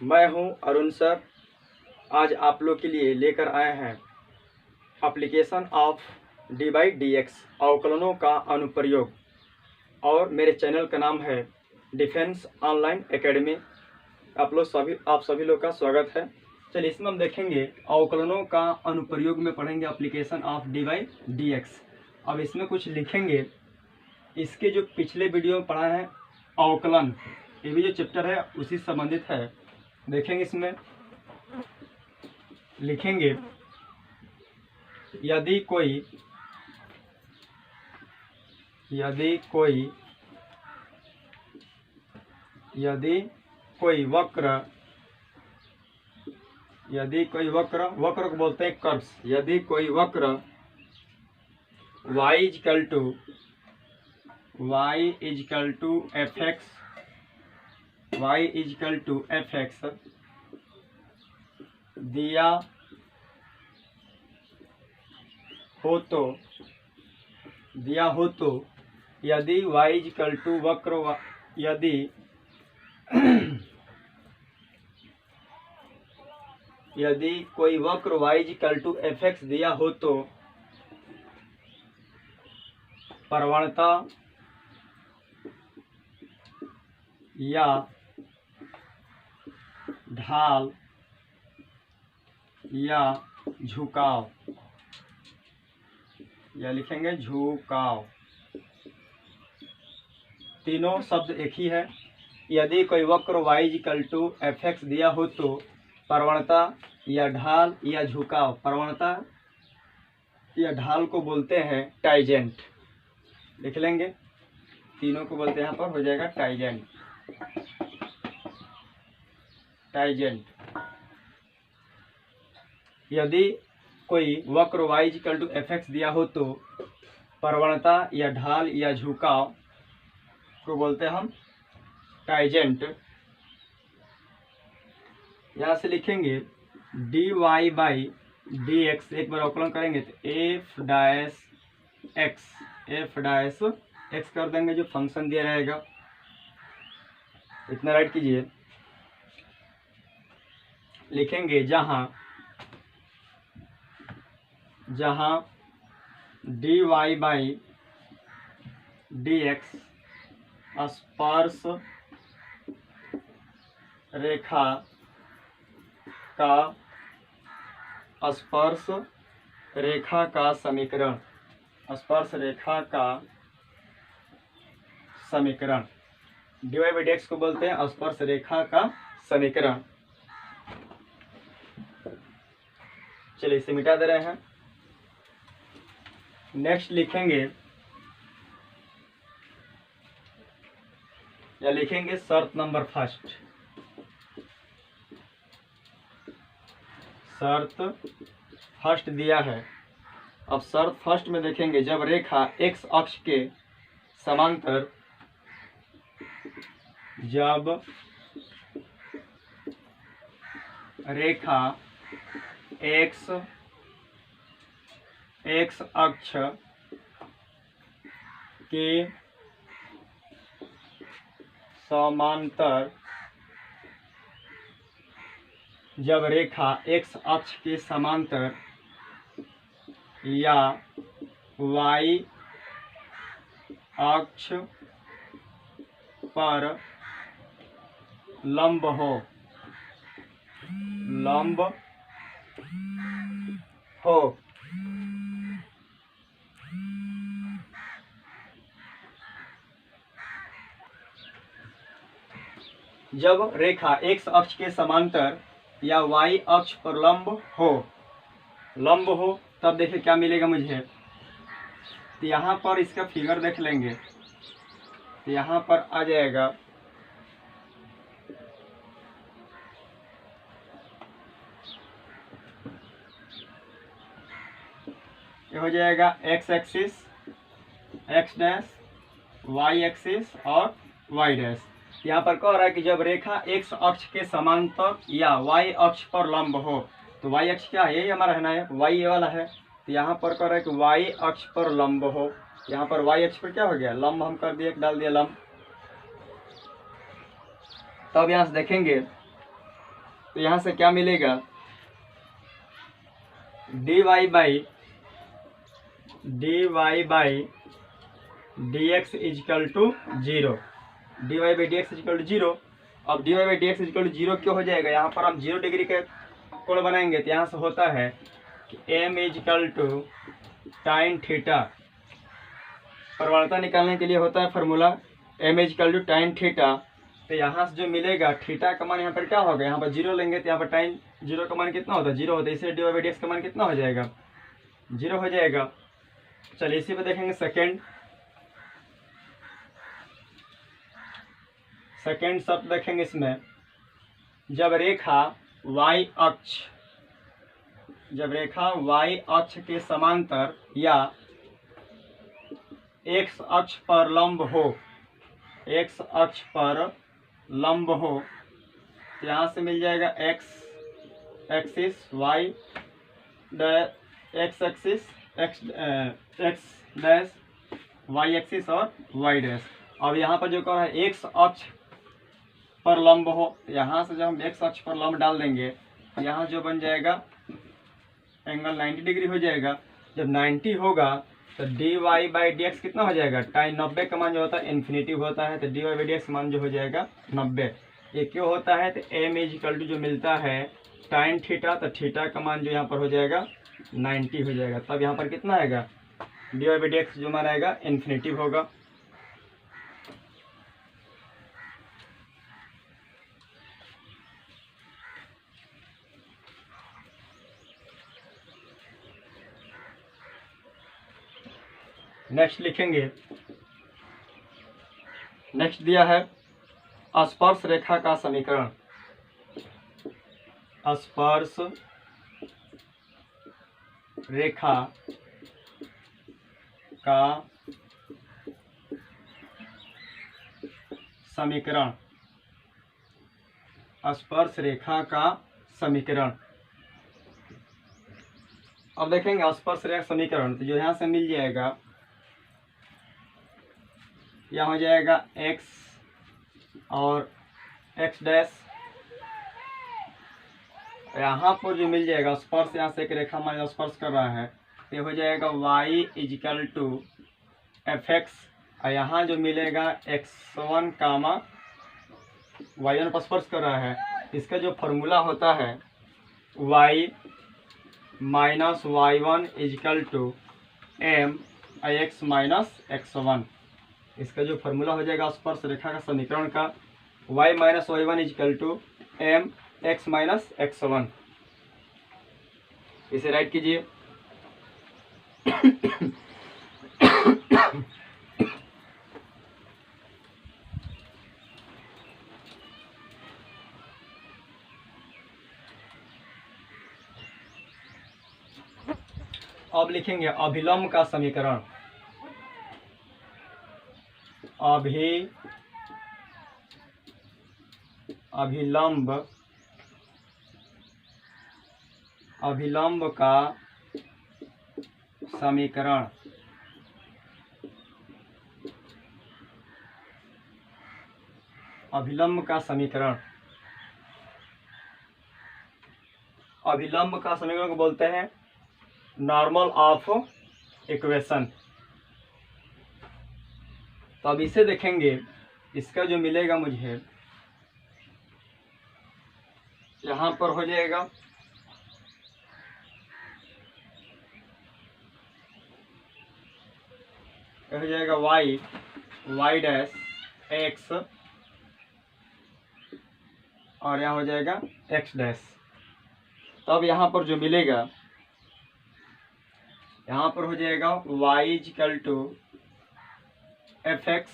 मैं हूं अरुण सर। आज आप लोग के लिए लेकर आए हैं एप्लीकेशन ऑफ dy/dx अवकलनों का अनुप्रयोग, और मेरे चैनल का नाम है डिफेंस ऑनलाइन एकेडमी। आप सभी लोग का स्वागत है। चलिए, इसमें हम देखेंगे अवकलनों का अनुप्रयोग में पढ़ेंगे एप्लीकेशन ऑफ dy/dx। अब इसमें कुछ लिखेंगे। इसके जो पिछले वीडियो में पढ़ा है अवकलन, ये भी जो चैप्टर है उसी से संबंधित है। देखेंगे, इसमें लिखेंगे यदि कोई वक्र को बोलते हैं कर्व्स। यदि कोई वक्र y fx दिया हो तो यदि यदि कोई वक्र y fx दिया हो तो प्रवणता या ढाल या झुकाव, या लिखेंगे झुकाव। तीनों शब्द एक ही है। यदि कोई वक्र y fx दिया हो तो प्रवणता या ढाल या झुकाव, प्रवणता या ढाल को बोलते हैं टाइजेंट। लिख लेंगे, तीनों को बोलते हैं, यहाँ पर हो जाएगा टाइजेंट। यदि कोई वक्र y fx दिया हो तो प्रवणता या ढाल या झुकाव को बोलते हैं हम टाइजेंट। यहाँ से लिखेंगे dy/dx, एक बार अवकलन करेंगे तो f' कर देंगे, जो फंक्शन दिया रहेगा। इतना राइट कीजिए। लिखेंगे जहां dy/dx स्पर्श रेखा का समीकरण, dy/dx को बोलते हैं स्पर्श रेखा का समीकरण। चलिए, इसे मिटा दे रहे हैं। नेक्स्ट लिखेंगे, या लिखेंगे शर्त नंबर फर्स्ट। शर्त फर्स्ट दिया है। अब शर्त फर्स्ट में देखेंगे, जब रेखा x अक्ष के समांतर x अक्ष के समांतर, जब रेखा x अक्ष के समांतर या y अक्ष पर लंब हो, जब रेखा x अक्ष के समांतर या y अक्ष पर लंब हो, तब देखिए क्या मिलेगा मुझे। तो यहाँ पर इसका फिगर देख लेंगे, तो यहाँ पर आ जाएगा ये हो जाएगा x axis x dash, y axis और y डैश। यहाँ पर कह रहा है कि जब रेखा x अक्ष के समांतर या y अक्ष पर लंब हो, तो y अक्ष क्या है, यही हमारा है ना, y ये वाला है। तो यहाँ पर कह रहा है कि y अक्ष पर लंब हो। यहाँ पर y अक्ष पर क्या हो गया, लंब हम कर दिए, डाल दिया लंब। तब यहाँ से देखेंगे तो यहाँ से क्या मिलेगा, dy by dx equal to zero, dy by D X equal to zero. अब dy by D X equal to zero क्यों हो जाएगा, यहाँ पर हम 0 डिग्री के कोण बनाएंगे तो यहाँ से होता है कि m equal to tan theta, प्रवणता निकालने के लिए होता है formula m equal to tan theta. तो यहाँ से जो मिलेगा थीटा का मान यहाँ पर क्या होगा, यहाँ पर 0 लेंगे तो यहाँ पर टाइन 0 का मान कितना होता है, 0 होता है, इसलिए dy बाई डी एक्स का मान कितना हो जाएगा, 0 हो जाएगा। चलिए इसी पे देखेंगे सेकेंड शब्द देखेंगे इसमें, जब रेखा y अक्ष के समांतर या x अक्ष पर लंब हो, तो यहाँ से मिल जाएगा x axis y x axis x dash y axis और y डैश। अब यहाँ पर जो कह रहा है x अक्ष पर लंब हो, यहाँ से जब हम x अक्ष पर लंब डाल देंगे यहाँ जो बन जाएगा एंगल 90 डिग्री हो जाएगा। जब 90 होगा तो dy बाई डी एक्स कितना हो जाएगा, टाइन 90 का मान जो होता है इन्फिनिटिव होता है, तो dy बाई डी एक्स मान जो हो जाएगा 90। ये क्यों होता है, तो m इजकल टू जो मिलता है टाइन थीटा, तो थीटा का मान जो यहाँ पर हो जाएगा 90 हो जाएगा। तब यहाँ पर कितना आएगा, dy बाई डी एक्स जो मान आएगा इन्फिनिटिव होगा। नेक्स्ट लिखेंगे, नेक्स्ट दिया है स्पर्श रेखा का समीकरण। स्पर्श रेखा का समीकरण, स्पर्श रेखा का समीकरण। अब देखेंगे स्पर्श रेखा समीकरण, तो जो यहाँ से मिल जाएगा, यहाँ हो जाएगा x और x डैश, यहाँ पर जो मिल जाएगा स्पर्श, यहाँ से एक रेखा मान स्पर्श कर रहा है, ये हो जाएगा y equal to F X, और यहाँ जो मिलेगा x1 कामा y1 पर स्पर्श कर रहा है, इसका जो फॉर्मूला होता है y minus y1 equal to m x minus x1। इसका जो फॉर्मूला हो जाएगा स्पर्श रेखा का समीकरण का, y minus y1 equal to m x minus x1। इसे राइट कीजिए। अब लिखेंगे अभिलंब का समीकरण। अभिलंब का समीकरण। अभिलंब का समीकरण, अभिलंब का समीकरण को बोलते हैं नॉर्मल ऑफ इक्वेशन। तो अब इसे देखेंगे, इसका जो मिलेगा मुझे यहाँ पर हो जाएगा हो जाएगा y डैश x और यहाँ हो जाएगा x डैश। तो अब यहाँ पर जो मिलेगा, यहाँ पर हो जाएगा y equal to F X,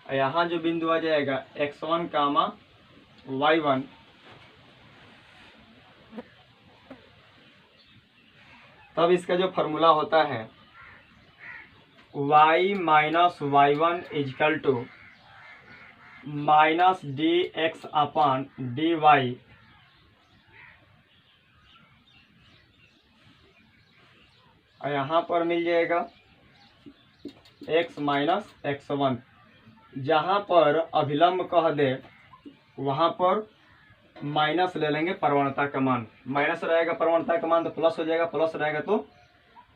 यहाँ जो बिंदु आ जाएगा x1 कामा y1, तब इसका जो फॉर्मूला होता है y minus y1 equal to minus D X upon D Y, और यहाँ पर मिल जाएगा x माइनस x1। जहाँ पर अभिलंब कह दे वहाँ पर माइनस ले लेंगे प्रवणता का मान। माइनस रहेगा प्रवणता का मान तो प्लस हो जाएगा, प्लस रहेगा तो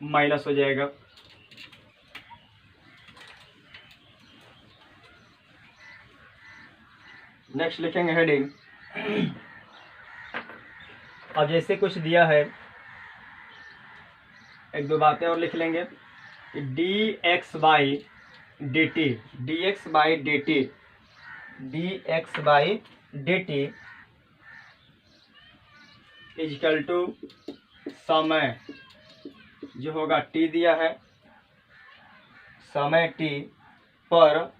माइनस हो जाएगा। नेक्स्ट लिखेंगे हेडिंग। अब जैसे कुछ दिया है, एक दो बातें और लिख लेंगे। D X by D T, D X by D T, D X by D T equal to समय जो होगा टी दिया है, समय टी पर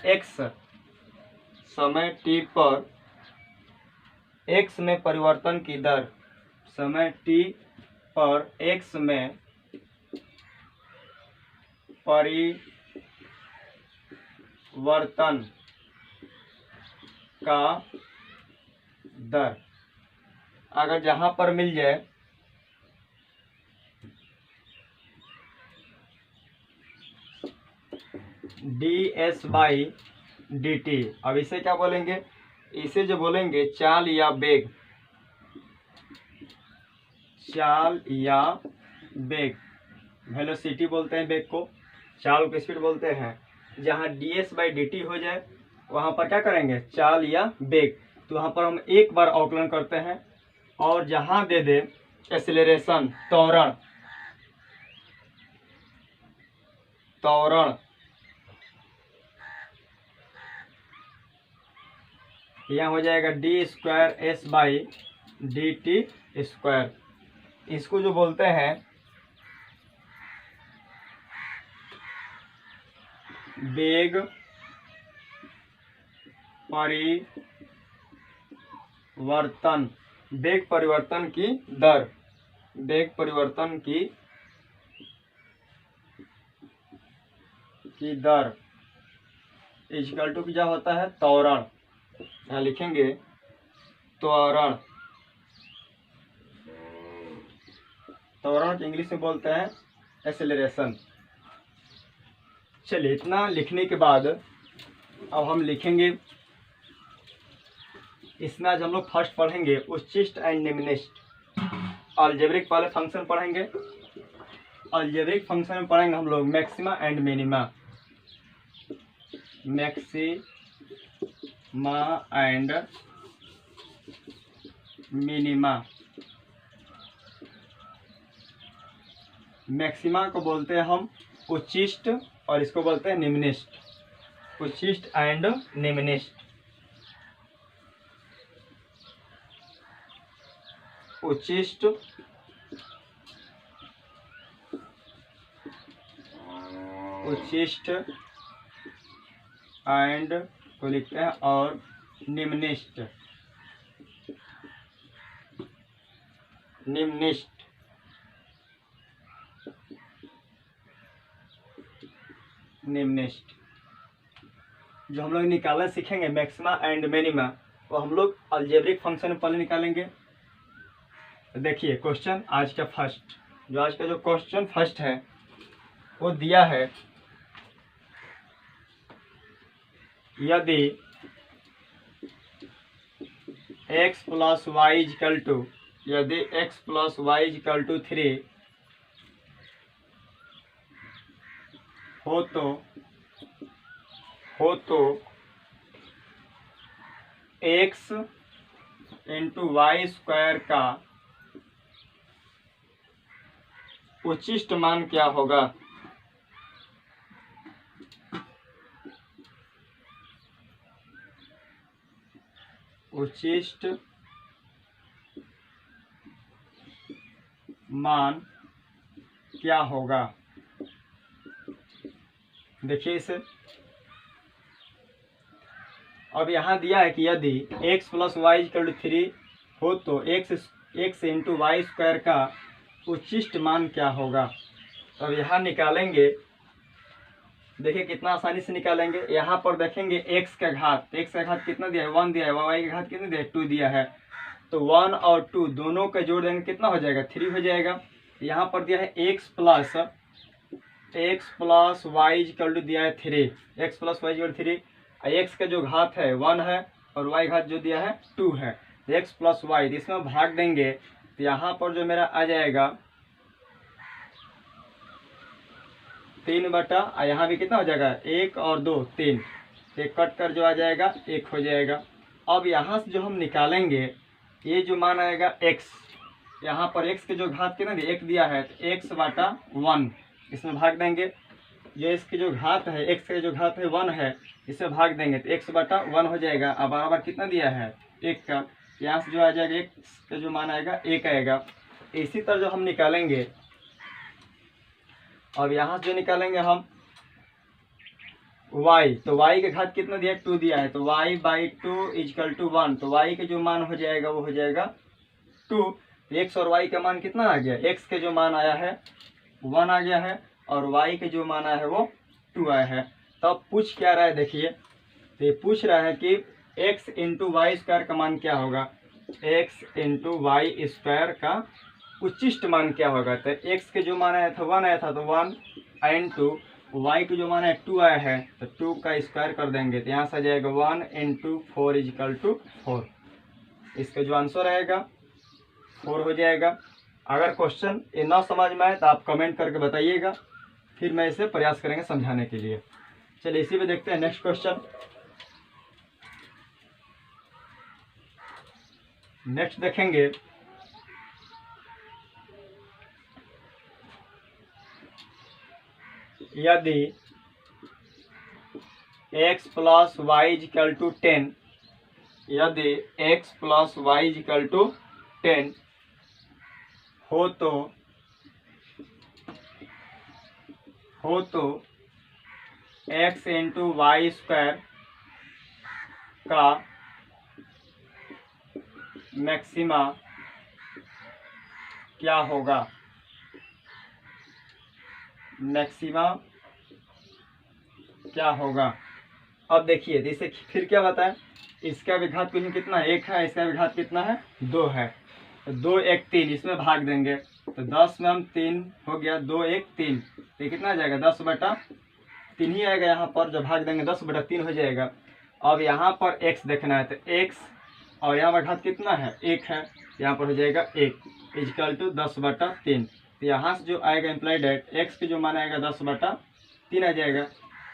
एक्स, समय टी पर एक्स में परिवर्तन की दर, समय टी पर एक्स में परिवर्तन का दर। अगर जहां पर मिल जाए D S by D T, अब इसे क्या बोलेंगे, इसे जो बोलेंगे चाल या बेग, चाल या बेग, वेलोसिटी बोलते हैं बेग को, चाल को स्पीड बोलते हैं। जहाँ D S by D T हो जाए वहाँ पर क्या करेंगे, चाल या बेग। तो वहाँ पर हम एक बार अवकलन करते हैं और जहाँ दे दे एक्सेलरेशन, त्वरण, यहाँ हो जाएगा D square S by D T square. इसको जो बोलते हैं बेग परिवर्तन, बेग परिवर्तन की दर, बेग परिवर्तन की दर इक्वल टू क्या होता है, त्वरण। यहाँ लिखेंगे त्वरण, त्वरण इंग्लिश में बोलते हैं एक्सेलरेशन। चलिए इतना लिखने के बाद अब हम लिखेंगे, इसमें आज हम लोग फर्स्ट पढ़ेंगे उच्चिष्ट एंड निम्निष्ट। अलजेब्रिक पहले फंक्शन पढ़ेंगे, अलजेब्रिक फंक्शन में पढ़ेंगे हम लोग maxima and minima, maxima and minima. Maxima को बोलते हैं हम उच्चिष्ट और इसको बोलते हैं निम्निष्ट, उच्चिष्ट एंड निम्निष्ट। उच्चिष्ट एंड को लिखते हैं और निम्निष्ट, निम्निष्ट। निम्निष्ट जो हम लोग निकालना सीखेंगे मैक्सिमा एंड मिनिमा, वो हम लोग अलजेब्रिक फंक्शन में पहले निकालेंगे। देखिए क्वेश्चन आज का फर्स्ट, जो आज का जो क्वेश्चन फर्स्ट है वो दिया है, यदि x plus Y equal to, यदि x plus Y equal to 3 हो तो x इंटू वाई स्क्वायर का उच्चिष्ट मान क्या होगा। उच्चिष्ट मान क्या होगा, देखिए इसे। अब यहाँ दिया है कि यदि x plus Y equal to 3 हो तो x इंटू वाई स्क्वायर का उच्चिष्ट मान क्या होगा। अब यहाँ निकालेंगे, देखिए कितना आसानी से निकालेंगे। यहाँ पर देखेंगे x का घात, x का घात कितना दिया है, 1 दिया है, y का घात कितना दिया है, 2 दिया है। तो 1 और 2 दोनों का जोड़ देंगे कितना हो जाएगा, 3 हो जाएगा। यहाँ पर दिया है x plus Y equal to दिया है 3, x plus Y equal 3, X का जो घात है 1 है और वाई घात जो दिया है 2 है, तो एक्स प्लस वाई, इसमें भाग देंगे तो यहाँ पर जो मेरा आ जाएगा 3 बटा, यहाँ भी कितना हो जाएगा 1 और 2 3, एक कट कर जो आ जाएगा 1 हो जाएगा। अब यहाँ से जो हम निकालेंगे ये जो मान आएगा x, यहाँ पर x के जो घात कितना दिया 1 दिया है तो x बटा 1, इसमें भाग देंगे। ये इसके जो घात है x के जो घात है 1 है, इसमें भाग देंगे तो x बटा 1 हो जाएगा। अब बराबर कितना दिया है 1 का, यहाँ से जो आ जाएगा x का जो मान आएगा 1 आएगा। इसी तरह जो हम निकालेंगे, अब यहाँ से जो निकालेंगे हम y, तो y के घात कितना दिया है 2 दिया है, तो y बाई 2 इजकल टू 1, तो y के जो मान हो जाएगा वो हो जाएगा 2। x और y का मान कितना आ गया, x के जो मान आया है 1 आ गया है और y के जो मान आया है वो 2 आया है। तब पूछ क्या रहा है देखिए, तो ये पूछ रहा है कि x इंटू वाई स्क्वायर का मान क्या होगा, x इंटू वाई स्क्वायर का उच्चिष्ट मान क्या होगा। तो x के जो मान आया था 1 आया था तो 1 इंटू y के जो मान है 2 आया है तो 2 का स्क्वायर कर देंगे तो यहाँ से आ जाएगा 1 इंटू 4 इजकल टू 4। इसका जो आंसर रहेगा 4 हो जाएगा। अगर क्वेश्चन ये ना समझ में आए तो आप कमेंट करके बताइएगा, फिर मैं इसे प्रयास करेंगे समझाने के लिए। चलिए इसी में देखते हैं नेक्स्ट क्वेश्चन। नेक्स्ट देखेंगे यदि x plus Y equal to 10, यदि x plus Y equal to 10 हो तो x इंटू वाई स्क्वायर का मैक्सिमा क्या होगा, मैक्सिमा क्या होगा। अब देखिए जैसे फिर क्या बताएं, इसका भी घात कुछ कितना 1 है, इसका भी घात कितना है 2 है, तो 2 1 3, इसमें भाग देंगे तो 10 में हम 3 हो गया, 2 1 3, तो कितना आ जाएगा 10 बटा 3 ही आएगा। यहाँ पर जब भाग देंगे 10 बटा 3 हो जाएगा। अब यहाँ पर x देखना है तो x और यहाँ पर घात कितना है 1 है, यहाँ पर हो जाएगा 1 इजकल टू 10 बटा 3, तो यहाँ से जो आएगा इम्प्लाइड एट x के जो मान आएगा 10 बटा 3 आ जाएगा।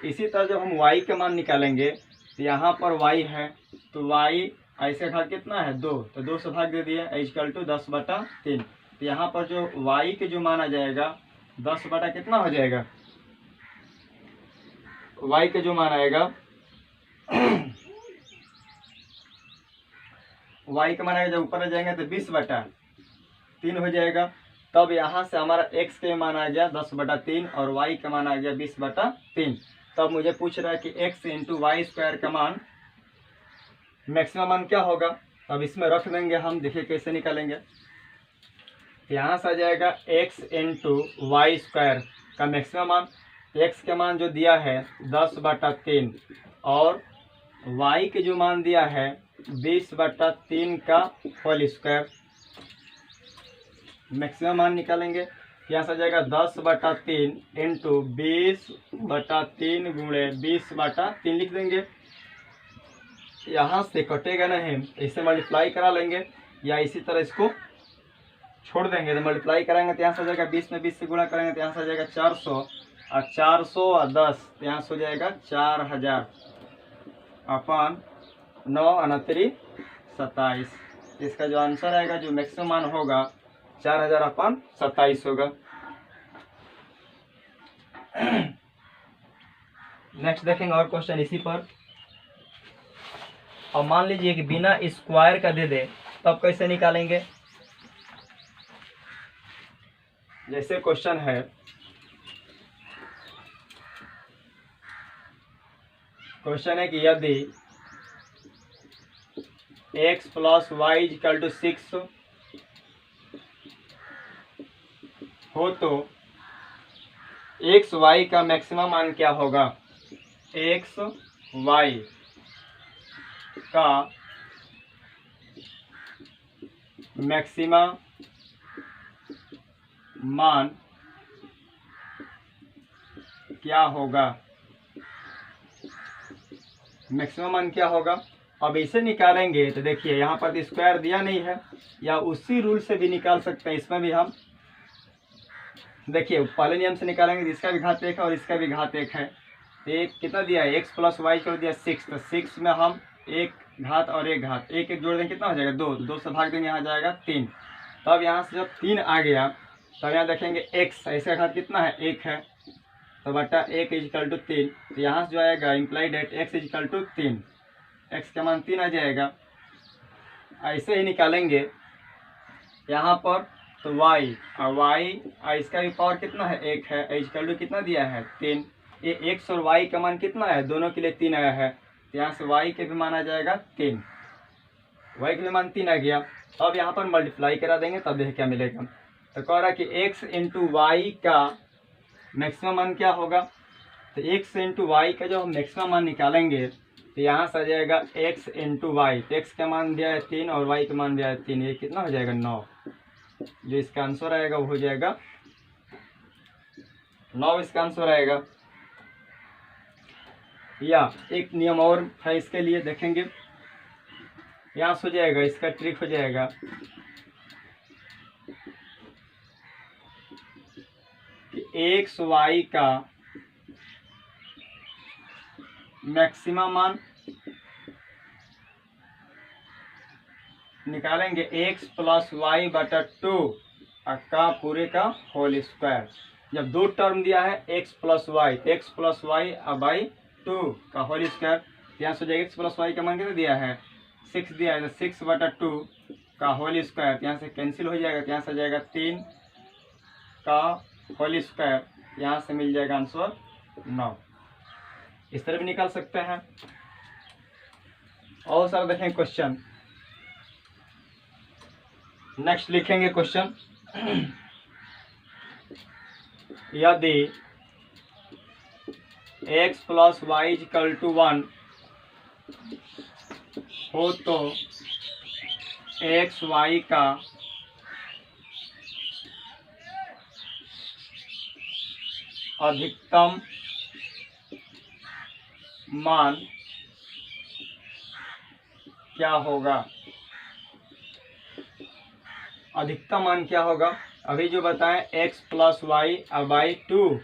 इसी तरह जब हम y के मान निकालेंगे तो यहाँ पर y है तो y ऐसे घात कितना है 2, तो 2 से भाग दे दिया इजकल टू 10 बटा 3, तो यहाँ पर जो y के जो मान आ जाएगा 10 बटा कितना हो जाएगा, y के जो मान आएगा y का मान आएगा, जब ऊपर आ जाएंगे तो 20 बटा 3 हो जाएगा। तब यहाँ से हमारा x के मान आ गया 10 बटा 3 और y का मान आ गया 20 बटा 3। तब मुझे पूछ रहा है कि x इंटू वाई स्क्वायर का मान मैक्सिमम मान क्या होगा। अब इसमें रख देंगे हम, देखिए कैसे निकालेंगे। यहाँ से आ जाएगा x इंटू वाई स्क्वायर का मैक्सिमम मान, x के मान जो दिया है 10 बटा 3 और y के जो मान दिया है 20 बटा 3 का होल स्क्वायर, मैक्सिमम मान निकालेंगे। यहाँ से आ जाएगा 10 बटा 3 इंटू 20 बटा 3 गुणे 20 बटा 3 लिख देंगे। यहाँ से कटेगा नहीं, इसे मल्टीप्लाई करा लेंगे या इसी तरह इसको छोड़ देंगे। तो मल्टीप्लाई कराएंगे तो यहाँ से आ जाएगा 20 में 20 से गुणा करेंगे तो यहाँ से आ जाएगा 400 और 400 और 10 तो यहाँ से हो जाएगा 4000 अपन 9 29 27। इसका जो आंसर आएगा, जो मैक्सिमम मान होगा 4000 अपन 27 होगा। नेक्स्ट देखेंगे और क्वेश्चन इसी पर। और मान लीजिए कि बिना स्क्वायर का दे दे तब कैसे निकालेंगे। जैसे क्वेश्चन है, क्वेश्चन है कि यदि x plus Y equal to 6 हो तो एक्स वाई का मैक्सिमम मान क्या होगा, एक्स वाई का मैक्सिमा मान क्या होगा, मैक्सिमम मान क्या होगा। अब इसे निकालेंगे तो देखिए यहाँ पर तो स्क्वायर दिया नहीं है, या उसी रूल से भी निकाल सकते हैं। इसमें भी हम देखिए पहले नियम से निकालेंगे, इसका भी घात 1 है और इसका भी घात 1 है। तो एक कितना दिया है, x प्लस वाई कर दिया 6, तो 6 में हम एक घात और एक घात, एक एक जोड़ देंगे कितना हो जाएगा 2, तो 2 से भाग देंगे, यहाँ जाएगा 3। तो अब यहाँ से जब 3 आ गया तब यहाँ देखेंगे x, इसका घात कितना है 1 है, तो बटा 1 इजिकल टू 3। तो यहाँ से जो आएगा implied at x equal to 3, x का मान 3 आ जाएगा। ऐसे ही निकालेंगे यहाँ पर तो y, और y इसका भी पावर कितना है 1 है, इजिकल टू कितना दिया है 3। ये x और y का मान कितना है, दोनों के लिए 3 आया है, तो यहाँ से y के भी मान आ जाएगा 3, y के भी मान 3 आ गया। अब यहाँ पर मल्टीप्लाई करा देंगे तब देख क्या मिलेगा। तो कह रहा है कि x इंटू वाई का मैक्सिमम मान क्या होगा, तो x इंटू वाई का जो हम मैक्सिमम मान निकालेंगे तो यहाँ से आ जाएगा x इंटू वाई, तो x का मान दिया है 3 और y का मान दिया है 3, ये कितना हो जाएगा 9। जो इसका आंसर आएगा वो हो जाएगा 9, इसका आंसर आएगा। या एक नियम और है इसके लिए, देखेंगे यहाँ से हो जाएगा, इसका ट्रिक हो जाएगा कि एक्स वाई का मैक्सिमम मान निकालेंगे x प्लस वाई बटा 2 का पूरे का होल स्क्वायर। जब दो टर्म दिया है x plus Y, x plus Y by 2 का होल स्क्वायर, यहाँ से x प्लस वाई का मान कितना दिया है 6 दिया है, तो 6 बटा 2 का होल स्क्वायर, यहाँ से कैंसिल हो जाएगा, यहाँ से आ जाएगा 3 का होल स्क्वायर, यहाँ से मिल जाएगा आंसर 9। इस तरह भी निकाल सकते हैं। और सर देखें क्वेश्चन, नेक्स्ट लिखेंगे क्वेश्चन, यदि x plus Y equal to 1 हो तो एक्स वाई का अधिकतम मान क्या होगा। अधिकतम मान क्या होगा, अभी जो बताएं x प्लस वाई बाई 2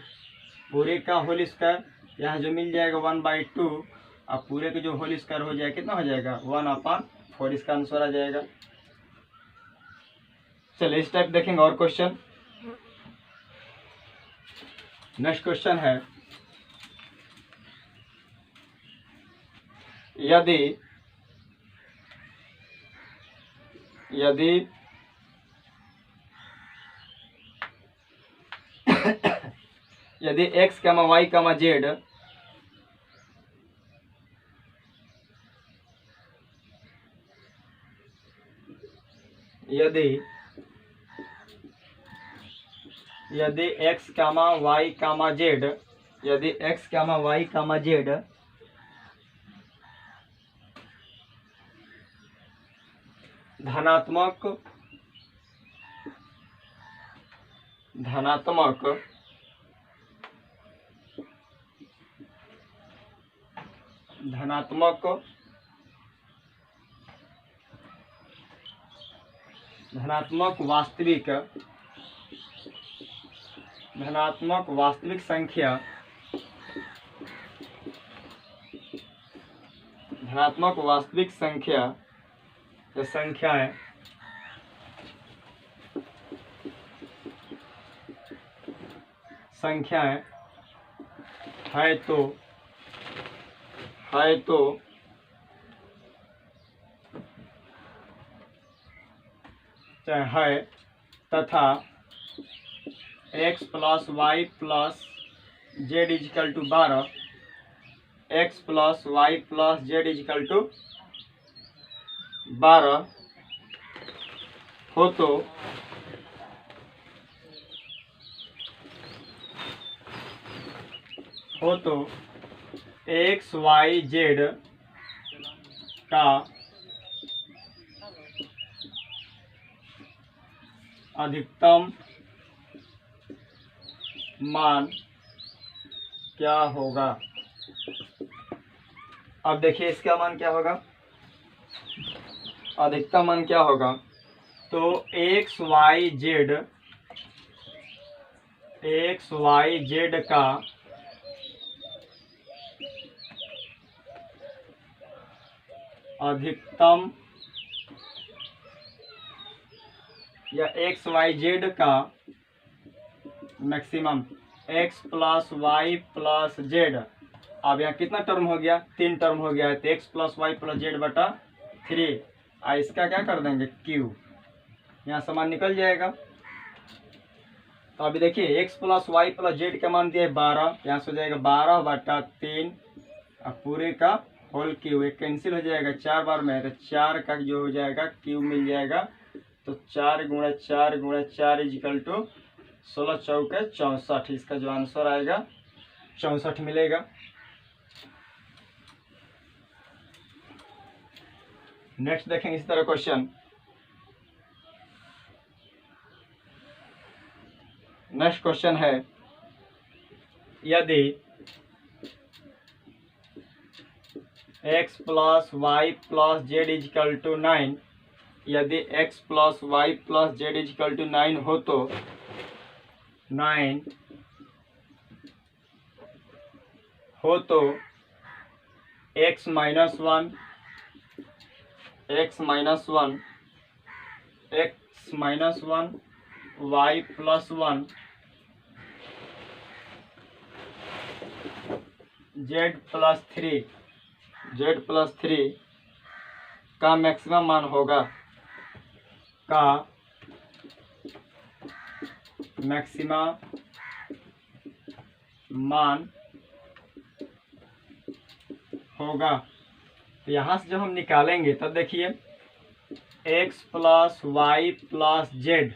पूरे का होल स्क्वायर, यहाँ जो मिल जाएगा 1/2, अब पूरे के जो होल स्क्वायर हो जाएगा कितना हो जाएगा 1/4, इसका आंसर आ जाएगा। चलिए इस टाइप देखेंगे और क्वेश्चन। नेक्स्ट क्वेश्चन है, यदि यदि x, y, z यदि x, y, z यदि x, y, z धनात्मक वास्तविक संख्या या संख्याएं है तथा x plus Y plus Z equal to 12, x plus Y plus Z equal to 12 हो तो एक्स वाई जेड का अधिकतम मान क्या होगा। अब देखिए इसका मान क्या होगा, अधिकतम मान क्या होगा, तो एक्स वाई जेड का अधिकतम या एक्स वाई जेड का maximum, X plus Y plus Z. अब यहाँ कितना टर्म हो गया, 3 टर्म हो गया है, तो X plus Y plus Z बटा 3। इसका क्या कर देंगे क्यू, यहाँ समान निकल जाएगा। तो अभी देखिए X plus Y plus Z का मान दिया है 12, यहाँ से हो जाएगा 12 बटा 3 अब पूरे का होल क्यू। एक कैंसिल हो जाएगा 4 बार में, तो 4 का जो हो जाएगा क्यू मिल जाएगा। तो 4 गुणा 4 गुणा 4 इजिकल टू 16 चौके 64। इसका जो आंसर आएगा 64 मिलेगा। नेक्स्ट देखेंगे इसी तरह क्वेश्चन। नेक्स्ट क्वेश्चन है, यदि x plus Y plus Z equal to 9, यदि x plus Y plus Z equal to 9 हो तो 9 हो तो x minus 1 Y plus 1 Z plus 3 का मैक्सिमम मान होगा, का मैक्सिमम मान होगा। तो यहाँ से जब हम निकालेंगे तब देखिए x plus Y plus Z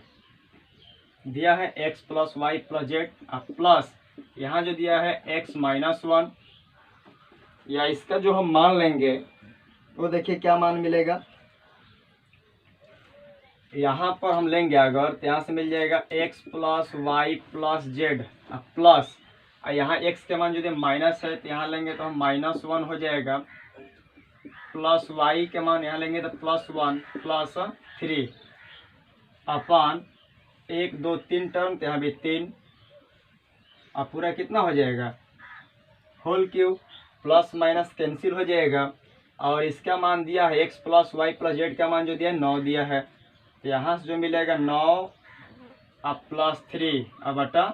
दिया है, x plus Y plus Z, plus यहाँ जो दिया है x माइनस 1, या इसका जो हम मान लेंगे वो देखिए क्या मान मिलेगा। यहाँ पर हम लेंगे अगर, तो यहाँ से मिल जाएगा x plus Y plus Z plus, यहाँ x के मान जो माइनस है तो यहाँ लेंगे तो हम -1 हो जाएगा, प्लस y के मान यहाँ लेंगे तो +1 प्लस 3 अपान 1 2 3 टर्म, तो यहाँ भी 3, अब पूरा कितना हो जाएगा whole cube, plus minus cancel हो जाएगा। और इसका मान दिया है x plus Y plus Z का मान जो दिया है 9 दिया है, तो यहाँ से जो मिलेगा 9 अब प्लस 3 अब बटा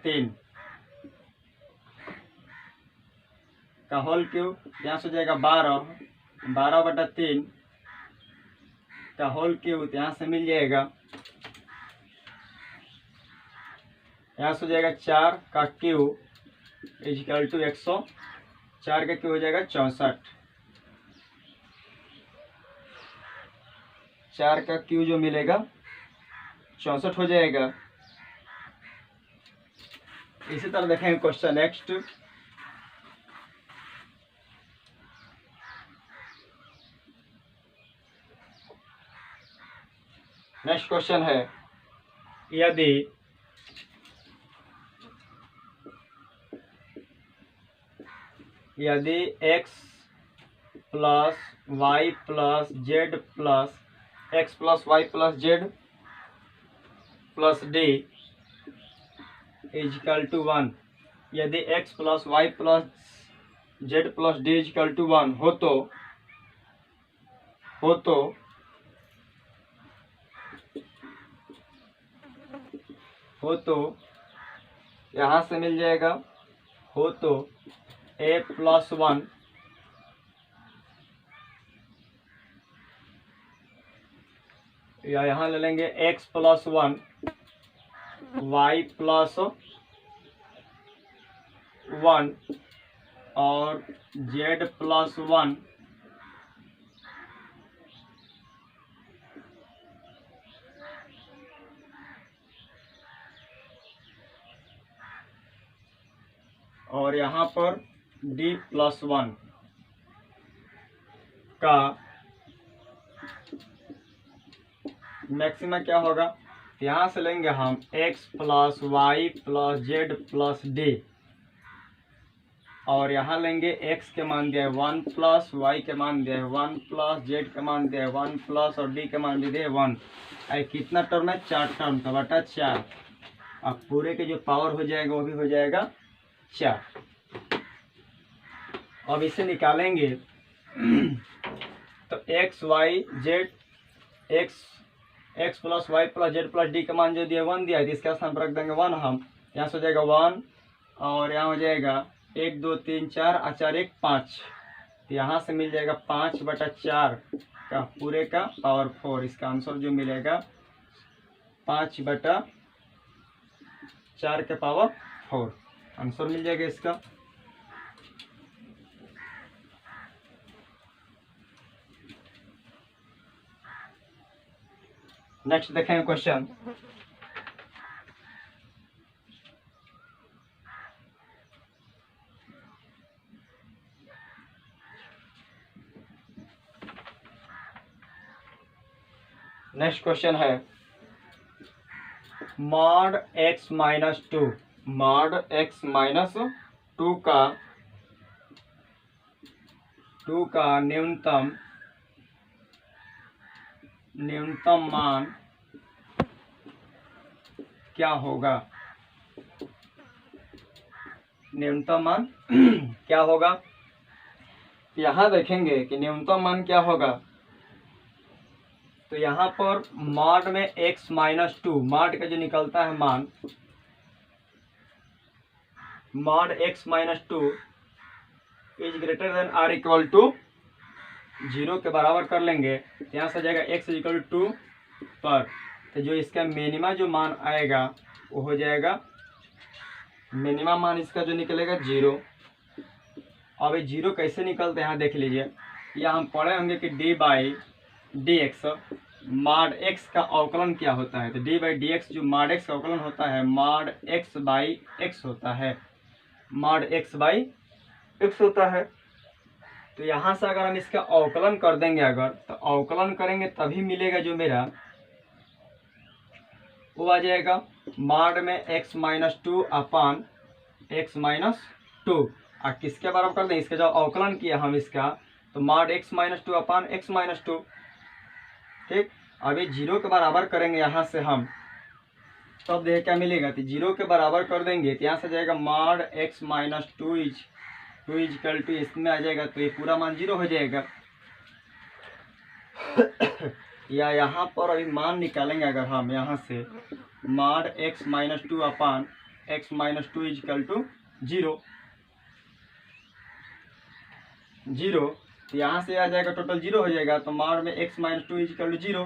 3 का होल क्यूब, यहाँ से हो जाएगा 12 बटा 3 का होल क्यूब, यहाँ से मिल जाएगा, यहाँ से हो जाएगा 4 का क्यूब इजिकल टू 104 का क्यूब हो जाएगा 64। 4 का क्यू जो मिलेगा 64 हो जाएगा। इसी तरह देखेंगे क्वेश्चन नेक्स्ट। नेक्स्ट क्वेश्चन है, यदि x plus Y plus Z plus x plus Y plus Z plus D equal to 1, यदि x plus Y plus Z plus D equal to 1 हो तो यहाँ से मिल जाएगा हो तो a प्लस 1 या यहाँ ले लेंगे x प्लस 1 वाई प्लस 1 और z प्लस 1 और यहाँ पर d प्लस 1 का मैक्सिमम क्या होगा, यहाँ से लेंगे हम x plus Y plus Z plus D और यहाँ लेंगे x के मान दिया है 1 प्लस y के मान दिया है 1 प्लस z के मान दिया है 1 प्लस और d के मान दिए है 1। कितना टर्म है? 4 टर्म, तो बटा 4। अब पूरे के जो पावर हो जाएगा वो भी हो जाएगा 4। अब इसे निकालेंगे तो x y z x plus Y plus Z plus D का मान जो दिया 1 दिया है, तो इसका स्थान पर रख देंगे 1 हम। यहाँ से हो जाएगा 1 और यहाँ हो जाएगा 1 2 3 4 और 4 1 5। तो यहाँ से मिल जाएगा 5/4 का पूरे का पावर 4। इसका आंसर जो मिलेगा 5/4 के पावर 4 आंसर मिल जाएगा इसका। नेक्स्ट देखेंगे क्वेश्चन। नेक्स्ट क्वेश्चन है मॉड x माइनस 2 का न्यूनतम मान क्या होगा? न्यूनतम मान क्या होगा? यहाँ देखेंगे कि न्यूनतम मान क्या होगा। तो यहाँ पर मॉड में x माइनस 2 मॉड का जो निकलता है मान, mod x minus 2 is greater than or equal to 0 के बराबर कर लेंगे। यहाँ से जाएगा x इक्वल टू 2 पर, तो जो इसका मिनिमा जो मान आएगा वो हो जाएगा, मिनिमम मान इसका जो निकलेगा 0। अब ये 0 कैसे निकलते हैं यहाँ देख लीजिए। यहाँ हम पढ़े होंगे कि D by D x mod x का अवकलन क्या होता है। तो डी बाई डी एक्स जो मॉड एक्स का अवकलन होता है मॉड एक्स बाई एक्स होता है, मॉड एक्स बाई एक्स होता है। तो यहाँ से अगर हम इसका अवकलन कर देंगे, अगर तो अवकलन करेंगे तभी मिलेगा जो मेरा वो आ जाएगा मॉड में x minus 2 upon x minus 2। और किसके बराबर कर दें? इसका जब अवकलन किया हम इसका, तो mod x minus 2 upon x minus 2। ठीक, अब ये 0 के बराबर करेंगे यहाँ से हम, तब देख क्या मिलेगा। तो 0 के बराबर कर देंगे तो यहाँ से जाएगा mod x minus 2 equal to इसमें आ जाएगा, तो ये पूरा मान 0 हो जाएगा। या यहाँ पर अभी मान निकालेंगे अगर हम यहाँ से mod x minus 2 upon x minus 2 equal to 0, तो यहाँ से आ जाएगा टोटल 0 हो जाएगा। तो मॉड में x माइनस 2 इक्वल टू 0,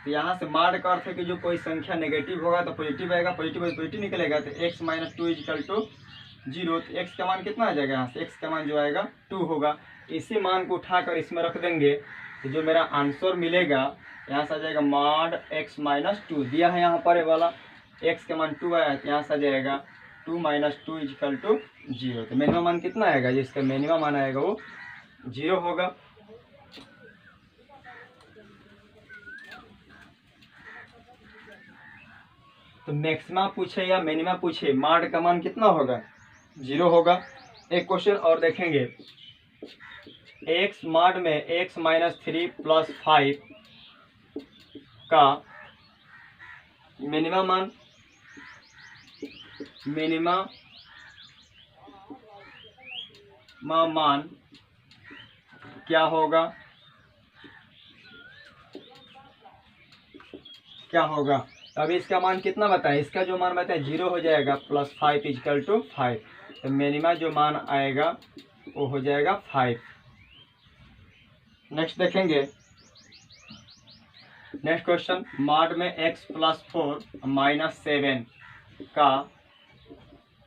तो यहाँ से मॉड का अर्थ है कि जो कोई संख्या नेगेटिव होगा तो पॉजिटिव आएगा, पॉजिटिव निकलेगा। तो x माइनस 2 इक्वल टू 0, तो x का मान कितना आ जाएगा? यहाँ से x का मान जो आएगा 2 होगा। इसी मान को उठाकर इसमें रख देंगे, तो जो मेरा आंसर मिलेगा यहाँ से आ जाएगा मॉड x माइनस 2 दिया है यहाँ पर, ये वाला x का मान 2 आया है, तो यहाँ से आ जाएगा 2 माइनस 2 इक्वल टू 0। तो मिनिमम मान कितना आएगा? जिसका मिनिमम मान आएगा वो 0 होगा। तो मैक्सिमा पूछे या मिनिमा पूछे, मॉड का मान कितना होगा? 0 होगा। एक क्वेश्चन और देखेंगे। x मॉड में x माइनस 3 प्लस 5 का मिनिमम मान क्या होगा? अभी इसका मान कितना बताएं? इसका जो मान बताएं 0 हो जाएगा, प्लस 5 इक्वल टू 5। तो मिनिमा जो मान आएगा वो हो जाएगा 5। नेक्स्ट देखेंगे। नेक्स्ट क्वेश्चन, मॉड में x प्लस 4 माइनस 7 का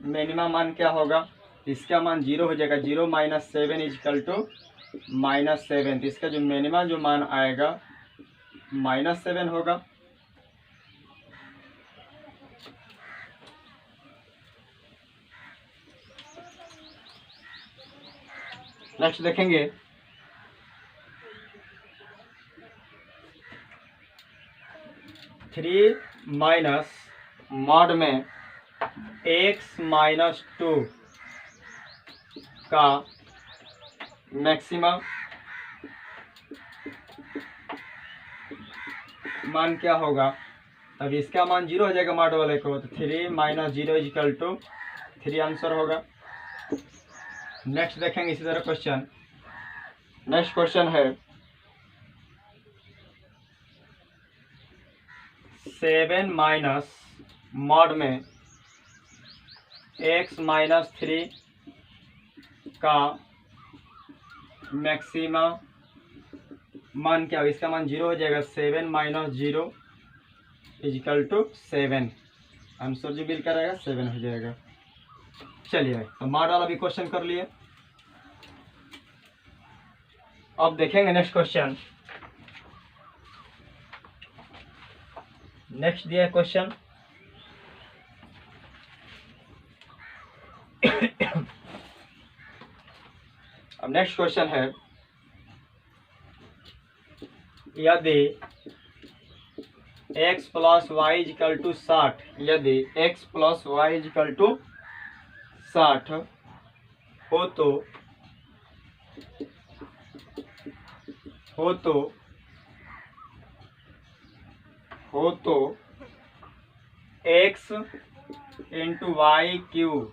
मिनिमम मान क्या होगा? इसका मान 0 हो जाएगा, 0 माइनस 7 इक्वल टू -7। तो इसका जो मिनिमम जो मान आएगा -7 होगा। नेक्स्ट देखेंगे। थ्री माइनस मॉड में x माइनस 2 का मैक्सिमा मान क्या होगा। अब इसका मान 0 हो जाएगा माड वाले को, तो 3 - 0 इक्वल टू 3 आंसर होगा। नेक्स्ट देखेंगे इसी तरह क्वेश्चन। नेक्स्ट क्वेश्चन है 7 माइनस मॉड में x - 3 का मैक्सिमा मान क्या हो। इसका मान 0 हो जाएगा, 7 - 0 इजिकल टू 7। आंसर जो बिल कराएगा 7 हो जाएगा। चलिए तो माड वाला भी क्वेश्चन कर लिए। अब देखेंगे नेक्स्ट क्वेश्चन। नेक्स्ट दिया है क्वेश्चन अब नेक्स्ट क्वेश्चन है यदि x + y = 60, यदि x + y = 60 हो तो x × y³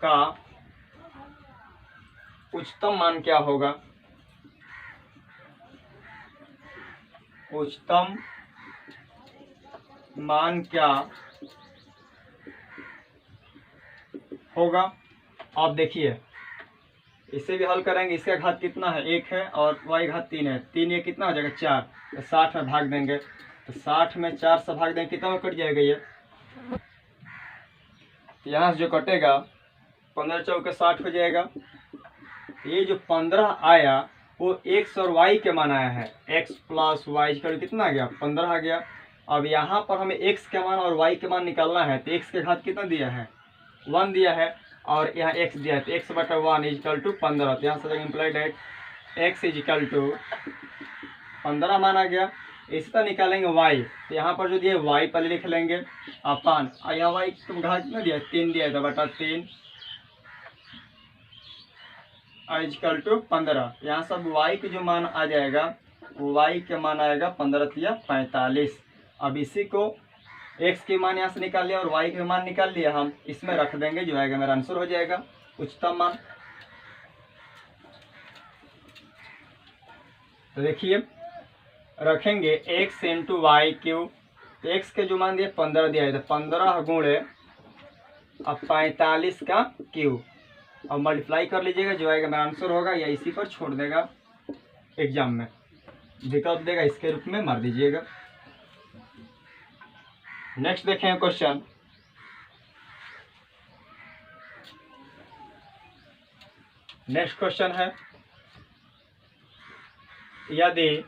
का उच्चतम मान क्या होगा। उच्चतम मान क्या होगा। आप देखिए इसे भी हल करेंगे। इसका घात कितना है, 1 है, और y घात 3 है। 3 ये कितना हो जाएगा 4, तो 60 में भाग देंगे, तो 60 में 4 से भाग देंगे, कितना में कट जाएगा ये। यहाँ से जो कटेगा 15 चौके 60 हो जाएगा। ये जो 15 आया वो x और y के मान आया है। x + y = कितना आ गया, 15 आ गया। अब यहाँ पर हमें x के मान और y के मान निकालना है, तो x के घात कितना दिया है, 1 दिया है, और यहाँ x दिया है, तो x/1 = 15। तो यहाँ से इम्प्लाइड है x = 15 मान आ गया। इसी तरह निकालेंगे y, तो यहाँ पर जो दिया y पहले लिख लेंगे अपन, और यहाँ y तो घात कितना दिया, 3 दिया है, तो बटा 3 = 15। यहाँ सब y के जो मान आ जाएगा, y के मान आएगा 15 × 45। अब इसी को x के मान यहाँ से निकाल लिया और y के मान निकाल लिया, हम इसमें रख देंगे, जो आएगा मेरा आंसर हो जाएगा उच्चतम मान। तो देखिए रखेंगे x × y³। x के जो मान दिए 15 दिया है, तो 15 गुणे अब 45 का क्यूब, अब मल्टीप्लाई कर लीजिएगा, जो आएगा मेरा आंसर होगा, या इसी पर छोड़ देगा, एग्जाम में विकल्प देगा, इसके रूप में मार दीजिएगा। नेक्स्ट देखें क्वेश्चन। नेक्स्ट क्वेश्चन है यदि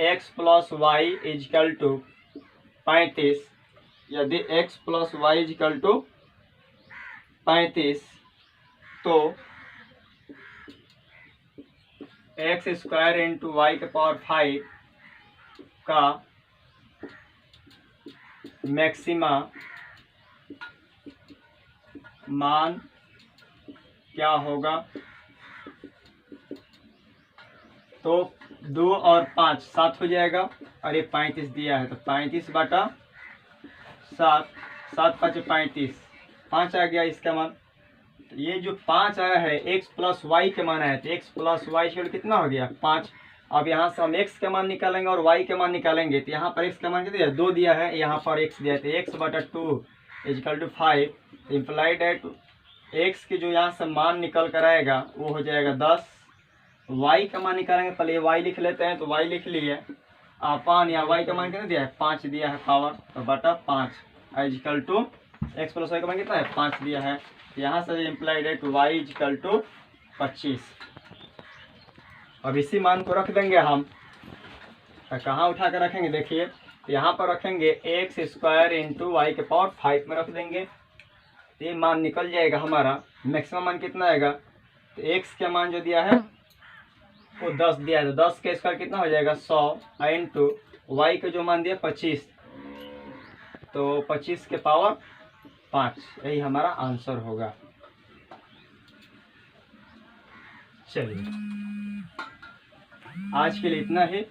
x + y = 35, यदि x + y = 35, तो x² × y⁵ का मैक्सिमा मान क्या होगा। तो 2 और 5 7 हो जाएगा, और ये 35 दिया है, तो 35/7, 7 × 5 = 35, 5 आ गया इसका मान। तो ये जो 5 आया है x + y के मान आया, तो x + y = कितना हो गया, 5। अब यहाँ से हम x के मान निकालेंगे और y के मान निकालेंगे, तो यहाँ पर x का मान कितना दिया, 2 दिया है, यहाँ पर x दिया है, तो x/2 = 5। इम्प्लाइड है x के जो यहाँ से मान निकल कर आएगा वो हो जाएगा 10। y का मान निकालेंगे, पहले y लिख लेते हैं, तो y लिख लिए अपन, यहाँ y का मान कितना दिया है, 5 दिया है पावर, तो बटा 5 = x + y का मान कितना है, 5 दिया है। यहाँ से इम्प्लाइड है y = 25। अब इसी मान को रख देंगे हम, कहाँ उठा कर रखेंगे, देखिए यहाँ पर रखेंगे x² × y⁵ में रख देंगे, तो ये मान निकल जाएगा हमारा। मैक्सिमम मान कितना आएगा, तो x के मान जो दिया है वो 10 दिया है, तो 10 का स्क्वायर कितना हो जाएगा 100 × y के जो मान दिया 25, तो 25 के पावर 5, यही हमारा आंसर होगा। चलिए आज के लिए इतना ही।